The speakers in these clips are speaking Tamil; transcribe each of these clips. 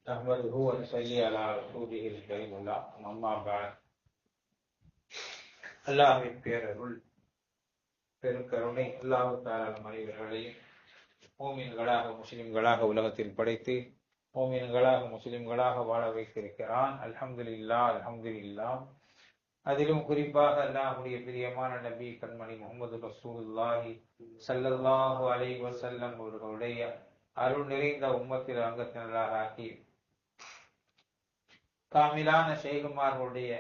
نحمده ونصلي على رسوله الكريم أما بعد. அல்லாஹ்வின் பேரருள் பெருங்கருணை அல்லாஹ் தஆலா நம் அனைவர்களையும் மூமின்களாக முஸ்லிம்களாக உலகத்தில் படைத்து மூமின்களாக முஸ்லிம்களாக வாழ வைத்திருக்கிறான். அல்ஹம்துலில்லாஹ் அல்ஹம்துலில்லாஹ். அதிலும் குறிப்பாக அல்லாஹ்வுடைய பிரியமான நபி கண்மணி முஹம்மது ரசூலுல்லாஹி ஸல்லல்லாஹு அலைஹி வஸல்லம் அவர்களுடைய அருள் நிறைந்த உம்மத்தில் அங்கத்தினராக ஆக்கி காமிலான ஷேகுமார்களுடைய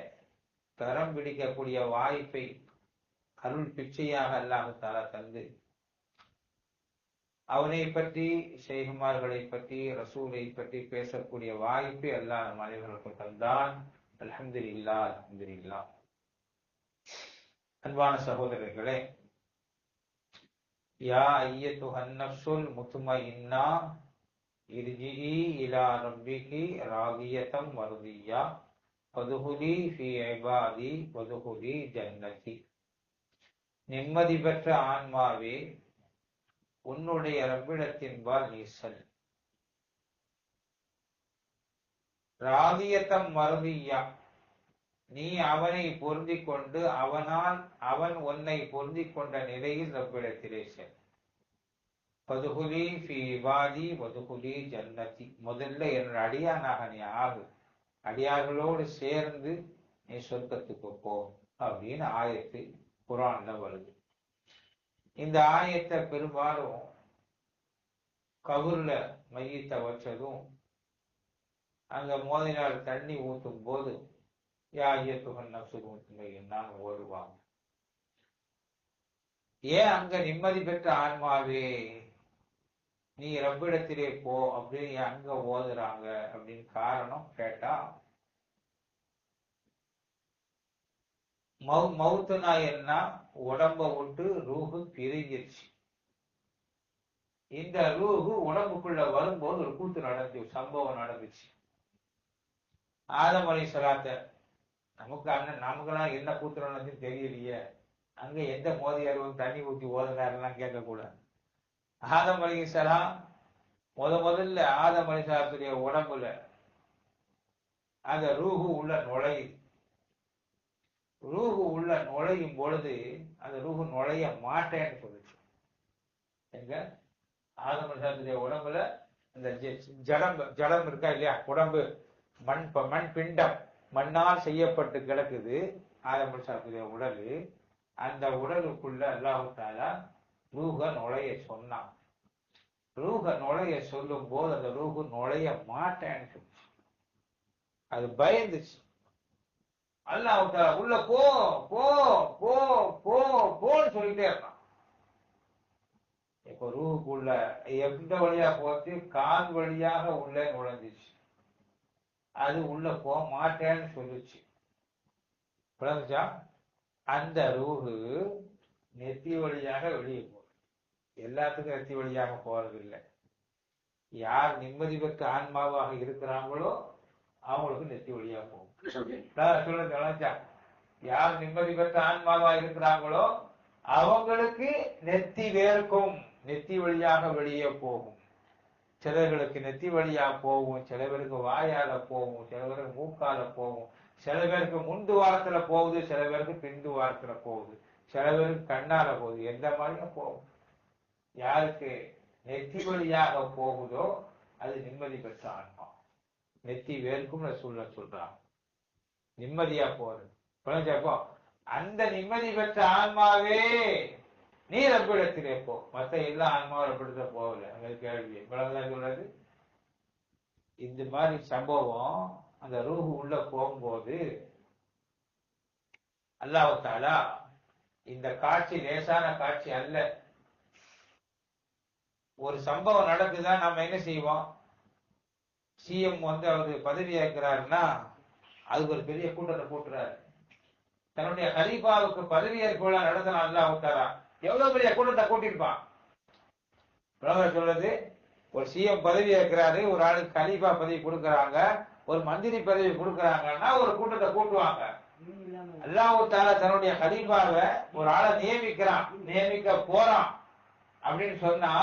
கரம் பிடிக்கக்கூடிய வாய்ப்பை அருள் பிச்சையாக அல்லாஹ் தஆலா தந்து அவனை பற்றி ஷேகுமார்களை பற்றி ரசூலை பற்றி பேசக்கூடிய வாய்ப்பை அல்லாஹ் நம் அனைவருக்கு தந்தான். அல்ஹம்துலில்லாஹ் அல்ஹம்துலில்லாஹ். அன்பான சகோதரர்களே, யா அய்யத்துஹன் நஃப்ஸுல் முத்மஇன்னா இர்ஜிஇ இலா ரப்பிகி ராதியத்தம் மர்தியா ஃபதுஹுலி ஃபீ இபாதி வதுஹுலி ஜன்னதி. நிம்மதி பெற்ற ஆன்மாவே, உன்னுடைய ரப்பிடத்தின்பால் நீ செல். ராதியத்தம் மர்தியா, நீ அவனை பொருந்திக் கொண்டு அவன் உன்னை பொருந்திக் கொண்ட நிலையில் ரப்பிடத்திலே செல். பதுகுலி ஃபீ இபாதி வதுகுலி ஜன்னதி, முதல்ல என்னோட அடியானாக நீ ஆகு, அடியார்களோடு சேர்ந்து நீ சொர்க்கத்துக்கு போ அப்படின்னு ஆயத்து குர்ஆன்ல வருது. இந்த ஆயத்தை பெரும்பாலும் கபூர்ல மையத்தை வச்சதும் அங்க மோதினால் தண்ணி ஊத்தும் போது யா அய்யத்துஹன் நஃப்ஸுல் முத்மஇன்னா ஓடுவாங்க. ஏன் அங்க நிம்மதி பெற்ற ஆன்மாவே நீ ரப்பிடத்திலே போ அப்படின்னு அங்க ஓதுறாங்க அப்படின்னு காரணம் கேட்டா, மவுத்துனா என்ன, உடம்ப விட்டு ரூஹு பிரிஞ்சிருச்சு. இந்த ரூஹு உடம்புக்குள்ள வரும்போது ஒரு கூத்து நடந்து சம்பவம் நடந்துச்சு. ஆதம் அலைஹிஸ்ஸலாத்த நமக்கெல்லாம் என்ன கூத்து நடந்துன்னு தெரியலையே, அங்க எந்த மோதியார் தண்ணி ஊற்றி ஓதுனாருலாம் கேட்கக்கூடாது. ஆதம் அலைஹிஸ்ஸலாம் முதல்ல ஆதம் அலைஹிஸ்ஸலாத்துடைய உடம்புல அந்த ரூஹு உள்ள நுழையுது. ரூஹு உள்ள நுழையும் பொழுது அந்த ரூஹு நுழைய மாட்டேன்னு சொல்லுச்சு. எங்க ஆதம் அலைஹிஸ்ஸலாத்துடைய உடம்புல அந்த ஜடம் இருக்கா இல்லையா, உடம்பு மண் பிண்டம் மண்ணால் செய்யப்பட்டு கிடக்குது ஆதம் அலைஹிஸ்ஸலாத்துடைய உடல். அந்த உடலுக்குள்ள அல்லாஹ் தஆலா ரூஹ நுழைய சொன்னான். ரூஹ நுழைய சொல்லும் போது அந்த ரூஹு நுழைய மாட்டேன்னு சொல்லுச்சு. அது பயந்துச்சு. அல்லாஹ் தஆலா உள்ள போ போ போ போ போன்னு சொல்லிட்டே இருக்கான். இப்ப ரூஹுக்குள்ள எந்த வழியா போச்சு, கால் வழியாக உள்ள நுழைஞ்சிச்சு. அது உள்ள போக மாட்டேன்னு சொல்லுச்சு. புரிஞ்சுச்சா? அந்த ரூஹு நெத்தி வழியாக வெளியே போகுது. எல்லாத்துக்கும் நெத்தி வழியாக போறது இல்லை. யார் நிம்மதி பெற்ற ஆன்மாவாக இருக்கிறாங்களோ அவங்களுக்கு நெத்தி வழியாக போகும். சொல்லுங்க, யார் நிம்மதி பெற்ற ஆன்மாவா இருக்கிறாங்களோ அவங்களுக்கு நெத்தி வேர்க்கும், நெத்தி வழியாக வெளியே போகும். சிலர்களுக்கு நெத்தி வழியா போகும், சில பேருக்கு வாயால போகும், சில பேருக்கு மூக்கால போகும், சில பேருக்கு முந்து வாரத்துல போகுது, சில பேருக்கு பிந்து வாரத்துல போகுது, சில பேருக்கு கண்ணால போகுது. எந்த மாதிரியும் போகும். யாருக்கு நெத்தி வழியாக போகுதோ அது நிம்மதி பெற்ற ஆன்மா. நெத்தி வேர்க்கும் சொல்றாங்க, நிம்மதியா போறது. புரிஞ்சப்போ அந்த நிம்மதி பெற்ற ஆன்மாவே நீ ரப்பிடத்திலே போ. மற்ற எல்லா ஆன்மாவும் ரப்பிடத்துல போகல. அங்க கேள்வி இவ்வளவுதான் சொல்றது. இந்த மாதிரி சம்பவம் அந்த ரூஹு உள்ள போகும்போது அல்லாஹ் தஆலா, இந்த காட்சி லேசான காட்சி அல்ல. ஒரு சம்பவம் நடக்குதான் நம்ம என்ன செய்வோம், சிஎம் அவரு பதவி ஏற்கிறாருன்னா அதுக்கு ஒரு பெரிய கூட்டத்தை போட்டுறாரு. தன்னுடைய கலீஃபாவுக்கு பதவி ஏற்பு நடத்தினா அல்லாஹ் தஆலா எவ்வளவு பெரிய கூட்டத்தை கூட்டியிருப்பான். சொல்றது, ஒரு சிஎம் பதவி ஏற்கிறாரு, ஒரு ஆளுக்கு கலீஃபா பதவி கொடுக்கறாங்க, ஒரு மந்திரி பதவி கொடுக்கறாங்கன்னா ஒரு கூட்டத்தை கூட்டுவாங்க. அல்லாஹ் தஆலா தன்னுடைய கலீஃபாவை ஒரு ஆளை நியமிக்க போறான் அப்படின்னு சொன்னா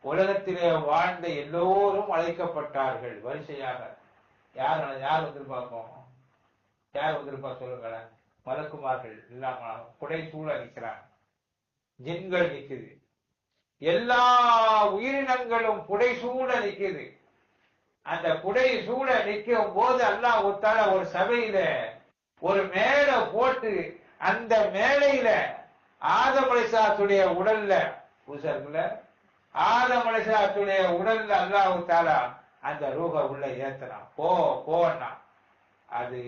உலகத்திலே வாழ்ந்த எல்லோரும் அழைக்கப்பட்டார்கள் வரிசையாக. யார் வந்திருப்பாப்போம்? யார் வந்திருப்பா சொல்லுங்களேன்? மலக்குமார்கள் இல்லாம புடை சூழ நிற்கிறாங்க, ஜின்கள் நிக்குது, எல்லா உயிரினங்களும் புடை சூழ நிக்குது. அந்த புடை சூழ நிற்கும் போது அல்லாஹ் ஒரு சபையில ஒரு மேடை போட்டு அந்த மேடையில ஆதம் அலைஹிஸ்ஸலாத்துடைய உடல்ல ஆதம் அலைஹிஸ்ஸலாத்துடைய உடல்ல அல்லாஹ் தஆலா அந்த ரூஹ உள்ள ஏத்துறான். போன்னா அது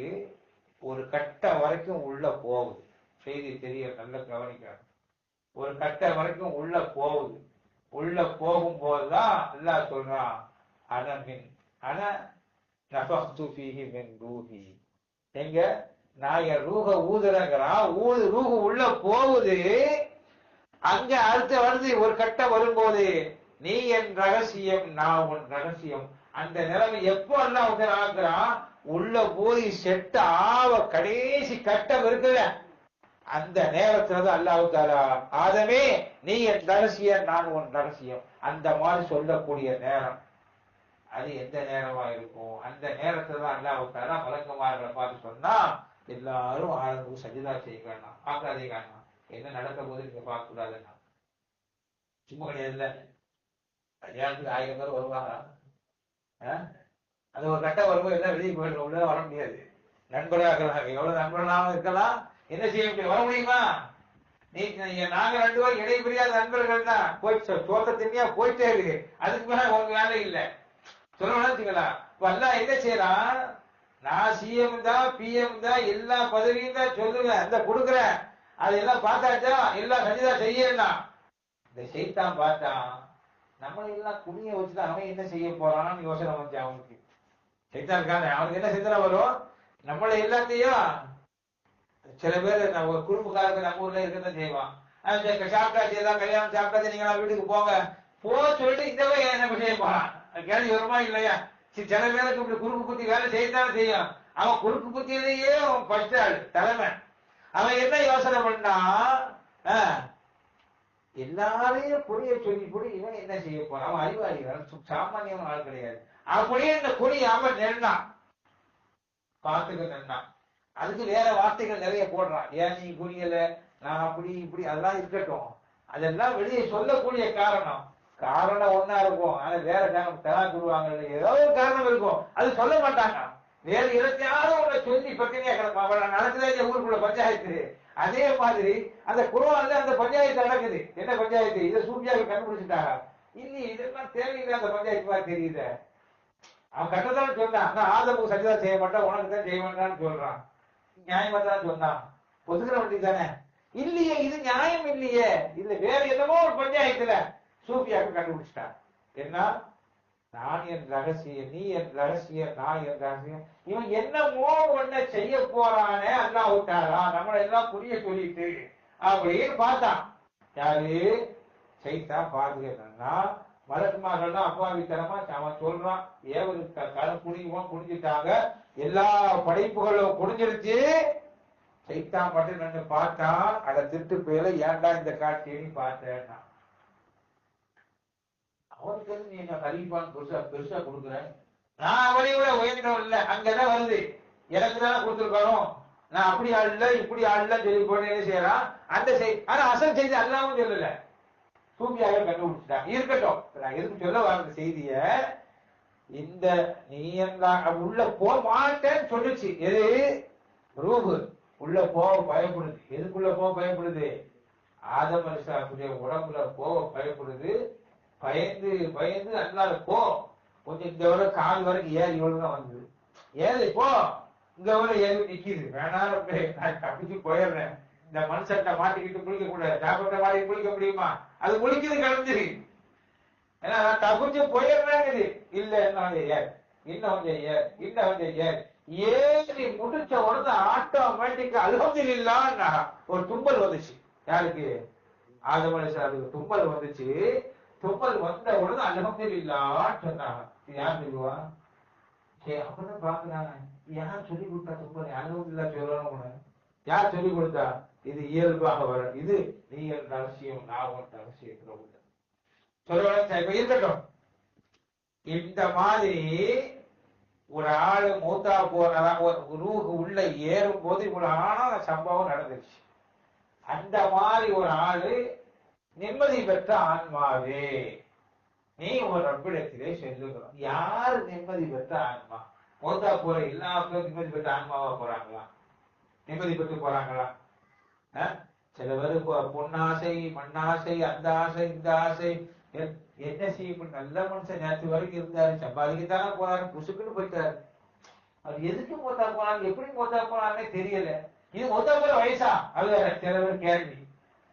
ஒரு கட்டம் வரைக்கும் உள்ள போகுது. செய்தி தெரிய நல்ல கவனிக்க. ஒரு கட்டம் வரைக்கும் உள்ள போகுது. உள்ள போகும்போதுதான் அல்லாஹ் சொல்றான், எங்க நான் என் ரூஹ ஊதுறேங்கிறான். ரூஹு உள்ள போகுது. அங்க அடுத்த வருது ஒரு கட்டம் வரும்போது, நீ என் ரகசியம், நான் உன் ரகசியம். அந்த நிலைமை எப்போ அல்லாஹ் ஆக்குறான்? உள்ள போய் செட்டு கடைசி கட்டம் இருக்குல்ல, அந்த நேரத்துலதான் அல்லாஹ் தஆலா ஆதமே நீ என் ரகசியம், நான் உன் ரகசியம், அந்த மாதிரி சொல்லக்கூடிய நேரம். அது எந்த நேரமா இருக்கும்? அந்த நேரத்துல தான் அல்லாஹ் தஆலா மலக்குமார்களை பார்த்து சொன்னா, எல்லாரும் ஆளுக்கு சஜிதா செய்யணும், பார்க்காதீங்க, என்ன நடக்க போது நீங்க பார்க்க கூடாதுன்னா. சும்மா கிடையாதுல்ல, கல்யாணத்துக்கு 1000 பேர் வருவாங்க. அது ஒரு கட்டம் வரும்போது எல்லாம் வெளியே போயிடுற, உள்ள வர முடியாது. நண்பர்களாக இருக்கிறாங்க, எவ்வளவு நண்பர்களாக இருக்கலாம், என்ன செய்ய முடியும்? வர முடியுமா? நாங்க 2 பேரும் இடைபிரியாத நண்பர்கள் தான். போயிட்டு தோட்ட திண்ணியா போயிட்டே இருக்கு, அதுக்கு மேல உங்களுக்கு வேலை இல்லை சொல்லலாம். அல்லாஹ் என்ன செய்யறான்? நான் சிஎம் தான், பிஎம் தான், எல்லா பதவியும் தான் சொல்லுவேன், இந்த கொடுக்குறேன், அதெல்லாம் பார்த்தாச்சா, எல்லாம் சஜிதா செய்யலாம். இந்த செய்தான் பார்த்தான், நம்மளை எல்லாம் குனிய வச்சுதான் அவன் என்ன செய்ய போறான்னு யோசனை வந்து அவனுக்கு. செய்தான் இருக்கானே, அவனுக்கு என்ன சிந்தனை வரும்? நம்மளை எல்லாத்தையும் சில பேர் நம்ம குறும்புக்காரங்க நம்ம ஊர்ல இருக்கதான் செய்வான். சாப்பிட்டாச்சு, எல்லாம் கல்யாணம் சாப்பிட்டாச்சு, நீங்க வீட்டுக்கு போங்க சொல்லிட்டு இந்த என்ன செய்ய போறான்? கேள்வி வருமா இல்லையா? சில பேருக்கு இப்படி குறுக்கு புத்தி வேலை செய்யத்தானே செய்யும். அவன் குறுக்கு புத்தியிலேயே அவன் ஃபர்ஸ்ட் ஆள் தலைமை. அவன் என்ன யோசனை பண்ணா, எல்லாரையும் புரிய சொல்லி இவன் என்ன செய்ய போறான்? அவன் அறிவாளி, சாமானியமான ஆள் கிடையாது. அப்படியே இந்த குடி அவன் நின்றான், பார்த்துக்க நின்றான். அதுக்கு வேற வார்த்தைகள் நிறைய போடுறான். ஏன் நீ குடியல, நான் அப்படி இப்படி, அதெல்லாம் இருக்கட்டும், அதெல்லாம் வெளியே சொல்லக்கூடிய காரணம் ஒன்னா இருக்கும். ஆனா வேற காரணம் தலா கூடுவாங்க, ஏதோ ஒரு காரணம் இருக்கும், அது சொல்ல மாட்டாங்க. வேற இருபத்தியாரும் உங்களை சொல்லி பிரச்சனையா கிடப்பான். நடக்குதே ஊருக்குள்ள பஞ்சாயத்து. அதே மாதிரி அந்த குர்ஆன்ல அந்த பஞ்சாயத்து நடக்குது. என்ன பஞ்சாயத்து? இதை சூஃபியாக கண்டுபிடிச்சிட்டாங்க. இல்லையே, இதெல்லாம் தேவையில்லை அந்த பஞ்சாயத்து மாதிரி தெரியுது. அவன் கட்டதான் சொன்னான், ஆனா ஆதமுக்கு சஜிதா செய்ய மாட்டான், உனக்கு தான் செய்ய வேண்டாம்னு சொல்றான். நியாயமா தான் சொன்னான், ஒதுக்கிற வண்டி தானே. இல்லையே, இது நியாயம் இல்லையே, இதுல வேற என்னமோ ஒரு பஞ்சாயத்துல சூஃபியாக கண்டுபிடிச்சிட்டான். என்ன? நான் என் ரகசியம், நீ என் ரகசியம், நான் என் ரகசியம். இவன் என்னமோ ஒன்ன செய்ய போறானே அல்லாஹ் விட்டாரா, நம்மளை எல்லாம் புரிய சொல்லிட்டு அப்படின்னு பார்த்தான். யாரு? சைத்தான் பார்த்துக்கிட்டா மலக்குமார்கள் அப்பாவித்தனமா அவன் சொல்றான், ஏவலுக்கு குடிஞ்சிட்டாங்க, எல்லா படைப்புகளும் குடிஞ்சிருச்சு. சைத்தான் மட்டும் நின்று பார்த்தான், அதை திருட்டு போயில ஏன்டா இந்த காட்சியை பார்த்தேன்னா. அவனுக்கு நீ என்ன கலீஃபான்னு பெருசா கொடுக்குறேன், நான் அவனை விட உயர்ந்தவன் இல்ல, அங்கதான் வருது, எனக்கு தானே கொடுத்துருக்கணும், நான் அப்படி ஆள்ல இப்படி ஆள்ல சொல்லி போட்டு என்ன செய்யறான் அந்த ஆனா அசல் செய்தி அல்லாமல் சொல்லல, சூஃபியாக கண்டுபிடிச்சிட்டான். இருக்கட்டும், நான் எதுக்கு சொல்ல வர செய்திய, இந்த நீ உள்ள போக மாட்டேன்னு சொல்லுச்சு. எது? ரூஹு உள்ள போக பயப்படுது. எதுக்குள்ள போக பயப்படுது? ஆதம் அலைஹிஸ்ஸலாத்துடைய உடம்புல போக பயப்படுது. பயந்து அல்லாஹ் போ, கொஞ்சம் இந்த வரை கால் வரைக்கும் ஏறி இவ்வளவுதான் வந்தது, ஏறி போ, இங்க வரை ஏறி நிக்குது, வேணாலும் நான் தப்பிச்சு போயிடுறேன், இந்த மனுஷன்ட்ட மாட்டிக்கிட்டு குளிக்க கூடாது, டாக்டர் மாட்டி குளிக்க முடியுமா? அது குளிக்குது கிளம்பிச்சு, ஏன்னா நான் தப்பிச்சு போயிடுறேங்குது. இல்ல இன்னும் ஏர், இன்னும் கொஞ்சம் ஏர், இன்னும் கொஞ்சம் ஏர், ஏறி முடிச்ச உடனே ஆட்டோமேட்டிக்கா அல்ஹம்துலில்லாஹ் ஒரு தும்பல் வந்துச்சு. யாருக்கு? ஆதம் அலைஹிஸ்ஸலாத்துக்கு தும்பல் வந்துச்சு. தும்பல் வந்த உடனே அல்ஹம்துலில்லாஹ் சொன்னாங்க. யார் சொல்லுவா? சரி, அப்பதான் பாக்குறாங்க, யார் சொல்லி கொடுத்தா தும்பல் அல்ஹம்துலில்லாஹ் சொல்லணும்? யார் சொல்லி கொடுத்தா? இது இயல்பாக வரும். இது நீ என் ரகசியம், நான் உன் ரகசியம் சொல்ல இருக்கட்டும். இந்த மாதிரி ஒரு ஆளு மூத்தா போறதான் ஒரு ரூஹு உள்ள ஏறும் போது இவ்வளவு ஆன சம்பவம் நடந்துருச்சு. அந்த மாதிரி ஒரு ஆளு நிம்மதி பெற்ற ஆன்மாவே நீ ஒரு ரப்பிடத்திலே செல்லுகிறோம். யாரு நிம்மதி பெற்ற ஆன்மா? மூத்தா போற எல்லா பேரும் நிம்மதி பெற்ற ஆன்மாவா போறாங்களா? நிம்மதி பெற்று போறாங்களா? சில பேர் பொன்னாசை, மண்ணாசை, அந்த ஆசை, இந்த ஆசை, என்ன செய்யும்? நல்ல மனுஷன் நேற்று வரைக்கும் இருந்தாரு, சம்பாதிக்கத்தானே போறாரு, புசுக்குன்னு போயிட்டாரு. அவர் எதுக்கு மூத்தா போனாங்க, எப்படி மூத்தா போனாங்கன்னே தெரியல. இது மூத்தா போற வயசா? அது வேற சில பேர் கேள்வி.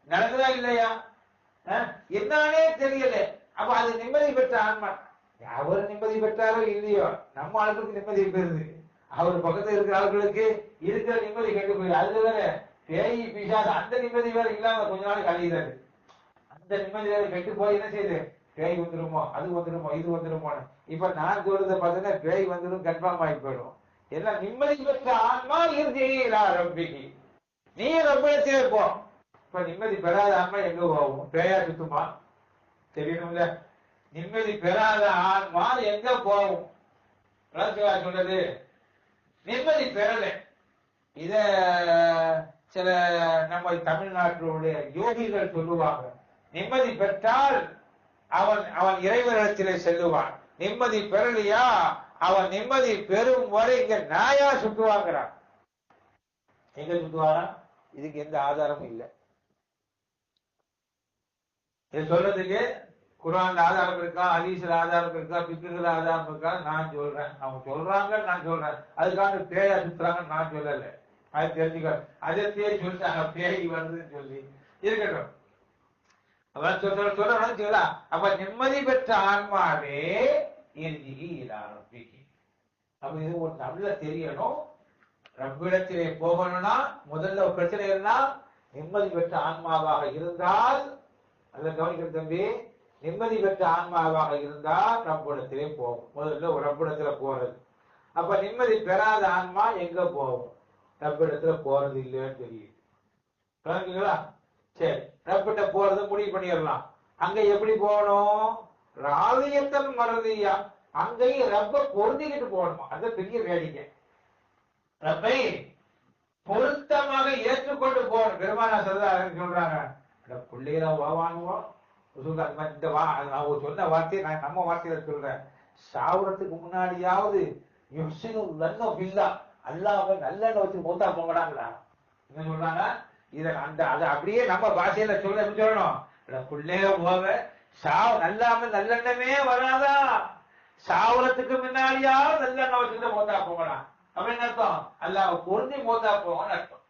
நடக்குதா இல்லையா? என்னன்னே தெரியல. அப்ப அது நிம்மதி பெற்ற ஆன்மா. அவர் நிம்மதி பெற்றாரோ இல்லையோ, நம்ம ஆளுக்கு நிம்மதி பெறுது, அவர் பக்கத்துல இருக்கிற ஆளுகளுக்கு இருக்கிற நிம்மதி கெட்டு போயிரு. அது வேற பேய் பிசாசு அந்த நிம்மதி வேற இல்லாம கொஞ்ச நாள் கழியுறாரு. அந்த நிம்மதி வேற கெட்டு போய் என்ன செய்யுது? பேய் வந்துருமோ, அது வந்துருமோ, இது வந்துருமோ. இப்ப நான் சொல்றத பார்த்தீங்கன்னா பேய் வந்துடும், கன்ஃபார்ம் ஆகி போயிடும். எல்லாம் நிம்மதி பெற்ற ஆன்மா இறுதியிலா ரப்பிக்கு, நீ ரப்பிடத்திலே போ. இப்ப நிம்மதி பெறாத ஆன்மா எங்க போகும்? பேயா சுத்துமா? தெரியணும்ல. நிம்மதி பெறாத ஆன்மா எங்க போகும்? சொல்றது நிம்மதி பெறல. இத சில நம்ம தமிழ்நாட்டினுடைய யோகிகள் சொல்லுவாங்க, நிம்மதி பெற்றால் அவன் அவன் இறைவனிடத்திலே செல்லுவான், நிம்மதி பெறலையா அவன் நிம்மதி பெறும் வரை இங்க நாயா சுட்டுவாங்கிறான். எங்க சுட்டுவாரா? இதுக்கு எந்த ஆதாரமும் இல்லை. இது சொல்றதுக்கு குர்ஆன்ல ஆதாரம் இருக்கா, ஹதீஸ்ல ஆதாரம் இருக்கா, ஃபிக்ஹ்ல ஆதாரம் இருக்கா? நான் சொல்றேன், அவங்க சொல்றாங்க, நான் சொல்றேன். அதுக்காக பேயா சுத்துறாங்க நான் சொல்லல. அது தெரிஞ்சுக்க. அதே சொல்லிட்டாங்க பேய் வருதுன்னு சொல்லி இருக்கட்டும். அவன் சொல்றான்னு சொல்லலாம். அப்ப நிம்மதி பெற்ற ஆன்மாவே இறுதி இலாரம்பிக்கு. அப்ப இது ஒரு நல்ல தெரியணும். ரப்பிடத்திலே போகணும்னா முதல்ல ஒரு பிரச்சனை இருந்தா நிம்மதி பெற்ற ஆன்மாவாக இருந்தால், அதை கவனிக்கிற தம்பி, நிம்மதி பெற்ற ஆன்மாவாக இருந்தால் ரப்பிடத்திலே போகும். முதல்ல ஒரு ரப்பிடத்துல போறது. அப்ப நிம்மதி பெறாத ஆன்மா எங்க போகும்? ரப்பிடத்துல போறது இல்லைன்னு தெரியுது. கவனிங்களா? சரி, ரப்பிட்ட போறது முடிவு பண்ணிடலாம். அங்க எப்படி போகணும்? ராலியத்தன் மறதியா, அங்கேயும் ரப்ப பொருந்திக்கிட்டு போகணுமா? அது பெரிய வேடிக்கை. ரப்பை பொருத்தமாக ஏற்றுக்கொண்டு போகணும். பெருமானா சொல்றாங்க, பிள்ளைகள வாங்குவோம் இந்த சொன்ன வார்த்தையை நான் நம்ம வார்த்தையில சொல்றேன். சாவுறதுக்கு முன்னாடியாவது அல்லாஹ் நல்லெண்ண வச்சு மூத்தா போங்கடாங்களா? என்ன சொல்றாங்க? இத அந்த அதை அப்படியே நம்ம பாஷையில சொல்லணும். பிள்ளைய போக சாவு நல்லாம நல்லெண்ணமே வராதா? சாவுறதுக்கு முன்னாடியாவது நல்லெண்ண வச்சுட்டு மூத்தா போங்கலாம் அப்படின்னு அர்த்தம். அல்லாஹ் பொருந்தி மூத்தா போங்கன்னு அர்த்தம்.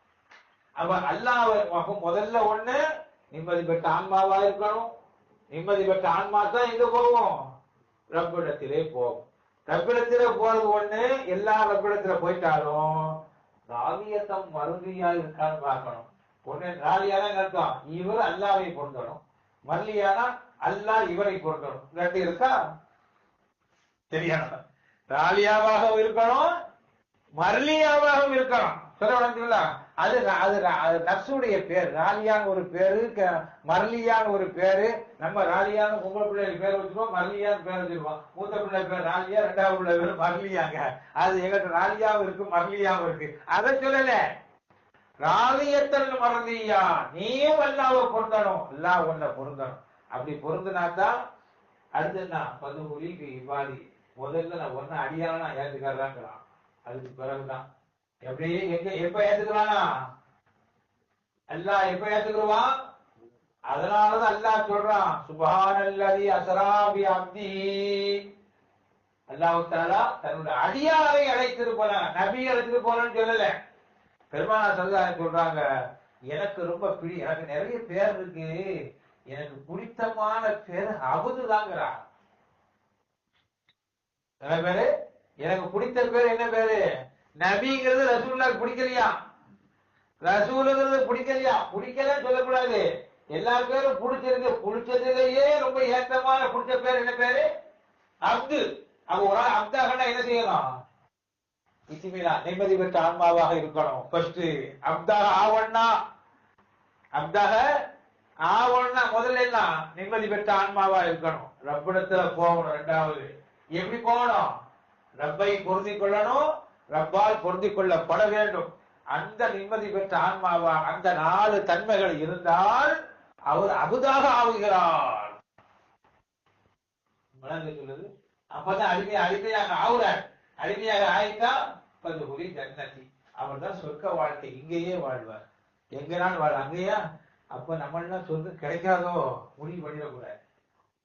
அப்ப அல்லாஹ் முதல்ல ஒண்ணு நிம்மதி பெற்ற ஆன்மாவா இருக்கணும். நிம்மதி பெற்ற ஆன்மா தான் எங்க போகும்? ரப்பிடத்திலே போகும். ரப்பிடத்திலே போறது ஒண்ணு. எல்லா ரப்பிடத்துல போயிட்டாலும் ராலியத்தம் மருந்தியா இருக்கான்னு பார்க்கணும். ஒண்ணு ராலியான அர்த்தம், இவர் அல்லாவை பொருந்தணும். மல்லியானா அல்லாஹ் இவரை பொருந்தணும். ரெண்டு இருக்கா? தெரியாது. ராலியாவாகவும் இருக்கணும், மர்லியாவாகவும் இருக்கணும். சொல்ல வளர்ந்தீங்களா? அது நர்சுடைய பேர். ராலியான்னு ஒரு பேரு, மர்லியான்னு ஒரு பேரு. நம்ம ராலியான்னு பொம்பளை பிள்ளைகள் பேர் வச்சுருவோம், மர்லியான்னு பேர் வச்சிருவோம். மூத்த பிள்ளை பேர் ராலியா, ரெண்டாவது பிள்ளை பேர் மர்லியாங்க. அது எங்கிட்ட ராலியாவும் இருக்கு, மர்லியாவும் இருக்கு. அதை சொல்லல. ராலியத்தல் மர்லியா, நீயும் அல்லாவை பொருந்தணும், அல்லாஹ் ஒன்ன பொருந்தணும். அப்படி பொருந்தினாதான் அடுத்து நான் பதுகுலிக்கு இவ்வாடி முதல்ல நான் ஒன்ன அடியானா ஏத்துக்கிறான். அதுக்கு பிறகுதான் எப்படி எப்ப ஏத்துக்கிறானா? அல்லாஹ் எப்ப ஏத்துக்குருவான்? அதனாலதான் அல்லாஹ் சொல்றான், சுப்ஹானல்லதி அஸ்ரா பி அப்தி. அல்லாஹ் தஆலா தன்னுடைய அடியாரை அழைத்துட்டு போனான், நபி அழைத்துட்டு போனன்னு சொல்லல. பெருமானார் ஸல்லல்லாஹு சொல்றாங்க, எனக்கு ரொம்ப எனக்கு நிறைய பேர் இருக்கு, எனக்கு பிடித்தமான பேர் அபுது தாங்கிறா. பேரு எனக்கு பிடித்த பேர் என்ன பேரு? நபிங்கிறது ரசூலுல்லாஹ்க்கு பிடிக்கலையா? ரசூலுங்கிறது பிடிக்கலையா? பிடிக்கலன்னு சொல்லக்கூடாது. எல்லா பேரும் பிடிச்சிருக்கு. பிடிச்சதுலயே ரொம்ப ஏற்றமான பிடிச்ச பேர் என்ன பேரு? அப்து. அப்ப ஒரு ஆள் அப்தாக என்ன செய்யணும்? இஸ்மிலா, நிம்மதி பெற்ற ஆன்மாவாக இருக்கணும். ஃபர்ஸ்ட் அப்தாக ஆவண்ணா, அப்தாக ஆவண்ணா முதல்ல என்ன? நிம்மதி பெற்ற ஆன்மாவா இருக்கணும். ரப்பிடத்துல போகணும். ரெண்டாவது எப்படி போகணும்? ரப்பை பொருந்திக் கொள்ளணும், ரப்பால் பொருந்திக் கொள்ளப்பட வேண்டும். அந்த நிம்மதி பெற்ற ஆன்மாவா அந்த 4 தன்மைகள் இருந்தால் அவர் அபுதாக ஆகுகிறார். சொல்லுது அப்பதான் அடிமையாக ஆகுறார். அடிமையாக ஆயிட்டா பதுகுரி ஜன்னதி, அவர் தான் சொர்க்க வாழ்க்கை, இங்கேயே வாழ்வார். எங்கனால் வாழ் அங்கேயா? அப்ப நம்மளாம் சொர்க்கம் கிடைக்காதோ முடிவு பண்ணிடக்கூடாது.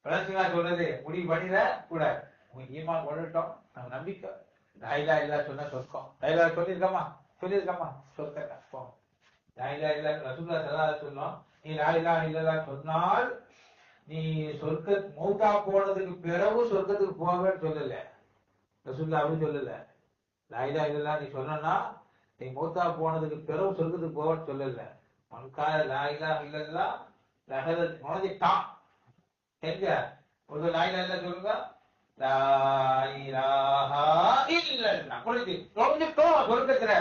வளர்ச்சியா சொல்றது முடிவு பண்ணிட கூடாது. உங்க ஈமான் கொள்ளட்டும், நம்ம நம்பிக்கை. லாயிலா இல்லா சொன்னா சொர்க்கம். லாயிலா சொல்லியிருக்கமா சொர்க்கம். லாயிலா இல்லா ரசூலுல்லாஹி ஸல்லல்லாஹு அலைஹி வஸல்லம், நீ லாயிலா இல்லா சொன்னால் நீ சொர்க்க மௌத்தா போனதுக்கு பிறகு சொர்க்கத்துக்கு போவேன்னு சொல்லல. ரசூலுல்லாஹ் அப்படி சொல்லல. லாயிலா இல்லா நீ சொன்னா நீ மௌத்தா போனதுக்கு பிறகு சொர்க்கத்துக்கு போவேன்னு சொல்லல. மன்கால லாயிலா இல்லா லஹத நுழைஞ்சிட்டான். எங்க ஒரு லாயிலா இல்லா சொல்லுங்க, லா இலாஹா இல்லல்லாஹ் நுழைஞ்சிட்டோம் சொர்க்கத்துல.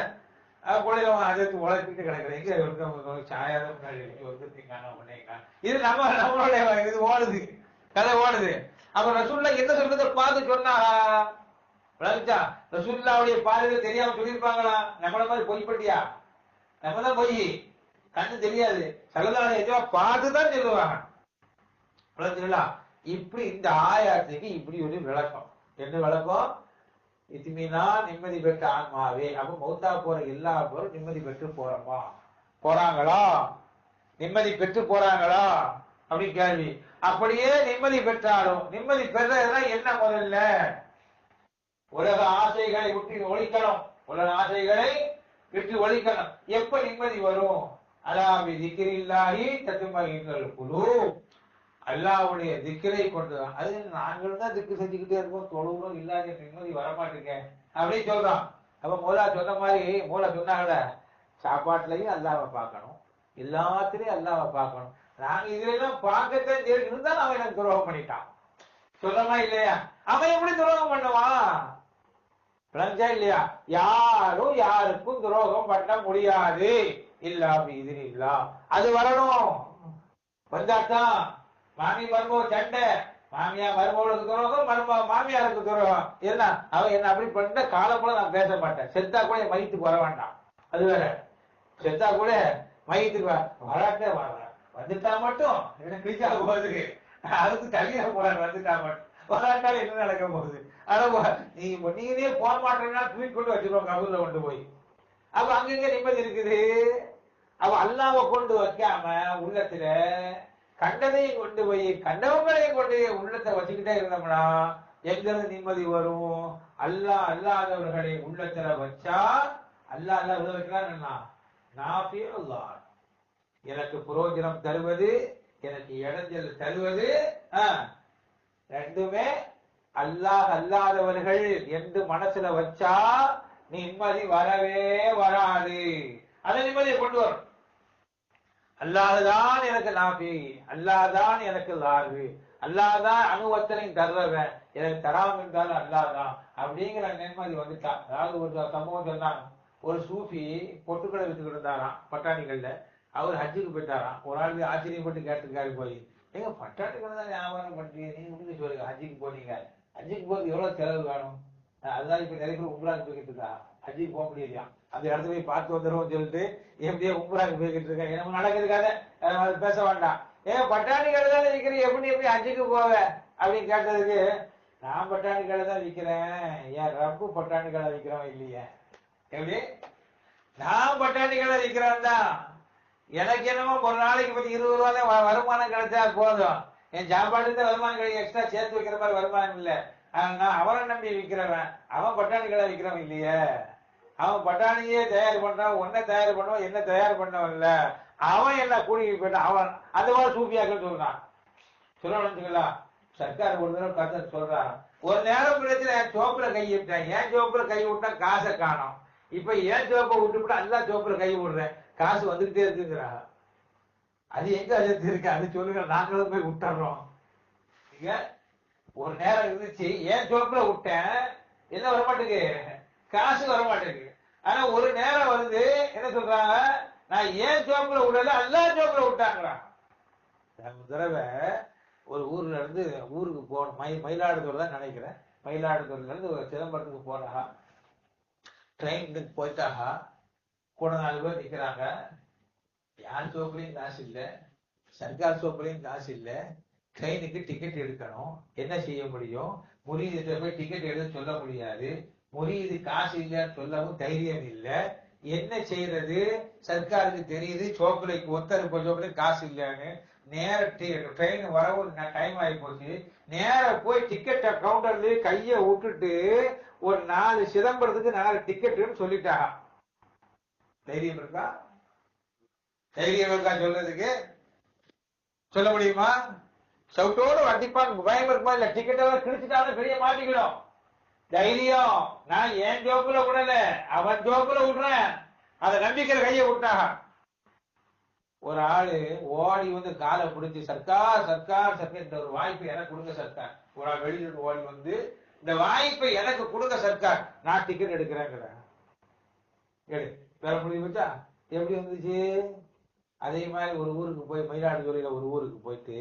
அதுக்கு உழைப்பிட்டு கிடக்குறேன். எங்க சாயாதான் இது நம்மளுடைய இது ஓடுது, கதை ஓடுது. அப்ப ரசூலுல்லாஹ் எந்த சொர்க்கத்தை பார்த்து சொன்னா ரசூலுல்லாஹ்வுடைய பார்வையில தெரியாம சொல்லியிருப்பாங்களா? நம்மள மாதிரி பொய்ப்பட்டியா? நம்ம தான் பொய், கண்ணு தெரியாது. ஸல்லல்லாஹு அலைஹி வஸல்லம் பார்த்துதான் சொல்லுவாங்க. இப்படி இந்த ஆயாத்துக்கு இப்படி ஒரு விளக்கம். என்ன விளக்கம்? இத்திமினா நிம்மதி பெற்ற ஆன்மாவே. அப்ப மௌத்தா போற எல்லா பேரும் நிம்மதி பெற்று போறாங்களா? நிம்மதி பெற்று போறாங்களா அப்படி கேள்வி. அப்படியே நிம்மதி பெற்றாலும் நிம்மதி பெறதுனா என்ன? முதல்ல உலக ஆசைகளை விட்டு ஒழிக்கணும். உலக ஆசைகளை விட்டு ஒழிக்கணும். எப்ப நிம்மதி வரும்? அலாபி திக்ரில்லாஹி தத்மஇன்னுல் குலூப், அல்லாஹ்வுடைய திக்ரை கொண்டுதான். அது நாங்களும் தான் திக்கு செஞ்சுக்கிட்டே இருக்கோம், தொழுகிறோம், இல்லாத நிம்மதி வரமாட்டேங்க அப்படின்னு சொல்றோம். அப்ப மூலா சொன்ன மாதிரி மூலா சொன்னாங்கல்ல, சாப்பாட்டுலயும் அல்லாஹ்வை பார்க்கணும், எல்லாத்திலையும் அல்லாஹ்வை பார்க்கணும். நாங்க இதுலாம் பார்க்கத்தான் இருந்தாலும் அவன் எனக்கு துரோகம் பண்ணிட்டான் சொல்றமா இல்லையா? அவன் எப்படி துரோகம் பண்ணுவான்? விளஞ்சா இல்லையா? யாரும் யாருக்கும் துரோகம் பண்ண முடியாது. இல்லா இது இல்லா அது வரணும். வந்தாத்தான் மாமி மருமக சண்டை, மாமியா மருமகளுக்கு துரோகம், மாமியாருக்கு துரோகம். என்ன அவன் என்ன அப்படி பண்ண காலம் கூட நான் பேச மாட்டேன். செத்தா கூட மையத்துக்கு வர வேண்டாம். அது வேற. செத்தா கூட மையத்துக்கு வராட்டே வர வந்துட்டா மட்டும் எனக்கு கிழிச்சா போகுது. அதுக்கு தள்ளியா போறாரு. வந்துட்டா மட்டும் வராட்டாலும் என்ன நடக்க போகுது? ஆனா நீங்களே போக மாட்டேன்னா தூக்கி கொண்டு வச்சிருவாங்க கபூர்ல கொண்டு போய். அப்ப அங்கங்க நிம்மதி இருக்குது. அவ அல்லாஹ்வை கொண்டு வைக்காம உள்ளத்துல கண்டதையும் கொண்டு போய் கண்டவங்களையும் கொண்டு உள்ளத்தை வச்சுக்கிட்டே இருந்தோம்னா எங்கிருந்து நிம்மதி வரும்? அல்லாஹ் அல்லாதவர்களை உள்ளத்துல வச்சா அல்லாஹ் வைக்கலாம். நாஃபி அல்லாஹ், எனக்கு புரோஜனம் தருவது, எனக்கு இடைஞ்சல் தருவது, ரெண்டுமே அல்லாஹ் அல்லாதவர்கள் என்று மனசுல வச்சா நிம்மதி வரவே வராது. அதை நிம்மதியை கொண்டு வரும். அல்லாஹ்தான் எனக்கு நாபி, அல்லாஹ்தான் எனக்கு லார்வு, அல்லாஹ்தான் அணுவத்தனையும் தர்றவன், எனக்கு தராம இருந்தாலும் அல்லாஹ்தான் அப்படிங்கிற நிம்மதி வந்துட்டான். அதாவது ஒரு சம்பவம் சொன்னாங்க. ஒரு சூஃபி பொட்டுக்களை வித்துக்கிட்டு இருந்தாராம் பட்டாணிகள்ல. அவர் ஹஜ்ஜுக்கு போயிட்டாராம். ஒரு ஆள் ஆச்சரியப்பட்டு கேட்டிருக்காரு போய், எங்க பட்டாணிகள் தான் வியாபாரம் பண்றீங்க, நீங்க முடிஞ்சு சொல்லுங்க, ஹஜ்ஜுக்கு போனீங்க, ஹஜ்ஜுக்கு போறது எவ்வளவு செலவு வேணும்? அதுதான் இப்ப நிறைய பேர் உம்ராக்கு போய்கிட்டு இருக்கா, ஹஜ்ஜுக்கு போக முடியலையா, அந்த இடத்துல போய் பார்த்து வந்துடும் சொல்லிட்டு எப்படியே உம்ராக்கு போய்கிட்டு இருக்கா. எனக்கு நடக்கிறதுக்காக அது பேச வேண்டாம். ஏன் பட்டாணி கடை தான் விற்கிறேன், எப்படி ஹஜ்ஜுக்கு போவ அப்படின்னு கேட்டதுக்கு, நான் பட்டாணி கடை தான் விற்கிறேன், என் ரப்பு பட்டாணி கடை விற்கிறவன் இல்லையே. எப்படி? நான் பட்டாணி கடை விற்கிறேன் தான், எனக்கு என்னமோ ஒரு நாளைக்கு பத்தி 20 ரூபா தான் வருமானம் கிடைச்சா போதும், என் சாப்பாட்டுக்கு தான் வருமானம் கிடைக்கும், எக்ஸ்ட்ரா சேர்த்து வைக்கிற மாதிரி வருமானம் இல்லை. நான் அவனை நம்பி விற்கிறவன், அவன் பட்டாணி கடை விற்கிறவன் இல்லையே. அவன் பட்டாணியே தயார் பண்றான், ஒன்ன தயார் பண்ணுவான், என்ன தயார் பண்ணவன் இல்ல, அவன் என்ன கூட்டிட்டு போயிட்டான். அவன் அந்த மாதிரி சூப்பியாக்கள் சொல்றான். சொல்லலாம் சர்க்கார் ஒரு தடவை கதை சொல்றான். ஒரு நேரம் பிரச்சனை என் சோப்புல கை விட்டேன், ஏன் சோப்புல கை விட்டா காசை காணும், இப்ப ஏன் சோப்பை விட்டுவிட்டா எல்லா சோப்புல கை விடுறேன், காசு வந்துகிட்டே இருக்குங்கிறாங்க. அது எங்க அஜத்து இருக்கு, அது சொல்லுங்க, நாங்களும் போய் விட்டுறோம். ஒரு நேரம் இருந்துச்சு, ஏன் சோப்புல விட்டேன், என்ன வரமாட்டேங்குது, காசு வரமாட்டேங்குது. ஆனா ஒரு நேரம் வந்து என்ன சொல்றாங்க, நான் ஏன் சோப்புல விடல, எல்லா சோப்புல விட்டாங்கிறான். தடவை ஒரு ஊர்ல இருந்து ஊருக்கு போகணும், மயிலாடுதுறை தான் நினைக்கிறேன், மயிலாடுதுறையில இருந்து சிதம்பரத்துக்கு போறாங்க. ட்ரெயினுக்கு போயிட்டாங்க. கூட 4 பேர் நிக்கிறாங்க. யார் சோப்புலையும் காசு இல்லை, சர்க்கார் சோப்புலையும் காசு இல்லை. ட்ரெயினுக்கு டிக்கெட் எடுக்கணும். என்ன செய்ய முடியும்? முரீது போய் டிக்கெட் எடுத்து சொல்ல முடியாது. முரீது காசு இல்லைன்னு சொல்லவும் தைரியம் இல்லை. என்ன செய்யறது? சர்க்காருக்கு தெரியுது சோப்புலைக்கு ஒருத்தர் சோப்புல காசு இல்லைன்னு. நேர ட்ரெயின் வரவும் டைம் ஆகி போச்சு. நேர போய் டிக்கெட் கவுண்டர்ல கைய விட்டுட்டு ஒரு 4 சிதம்பரத்துக்கு 4 டிக்கெட்டுன்னு சொல்லிட்டாங்க. தைரியம் இருக்கா? தைரியம் இருக்கா சொல்றதுக்கு? சொல்ல முடியுமா? சவுட்டோடு வண்டிப்பான் பயம் இருக்குமா? இல்ல டிக்கெட் எல்லாம் கிழிச்சுட்டாலும் பெரிய மாட்டிக்கிடும். தைரியம். நான் என் ஜோப்புல விடல, அவன் ஜோப்புல விடுறேன். அதை நம்பிக்கை கையை விட்டாங்க. ஒரு ஆளு ஓடி வந்து காலை பிடிச்சி, சர்க்கார் சர்க்கார் சர்க்கார், இந்த ஒரு வாய்ப்பு எனக்கு கொடுங்க சர்க்கார். ஒரு ஆள் வெளியிட்டு ஓடி வந்து, இந்த வாய்ப்பை எனக்கு கொடுங்க சர்க்கார், நான் டிக்கெட் எடுக்கிறேங்கிற. வேற முடிவுச்சா? எப்படி வந்துச்சு? அதே மாதிரி ஒரு ஊருக்கு போய், மயிலாடுதுறையில ஒரு ஊருக்கு போயிட்டு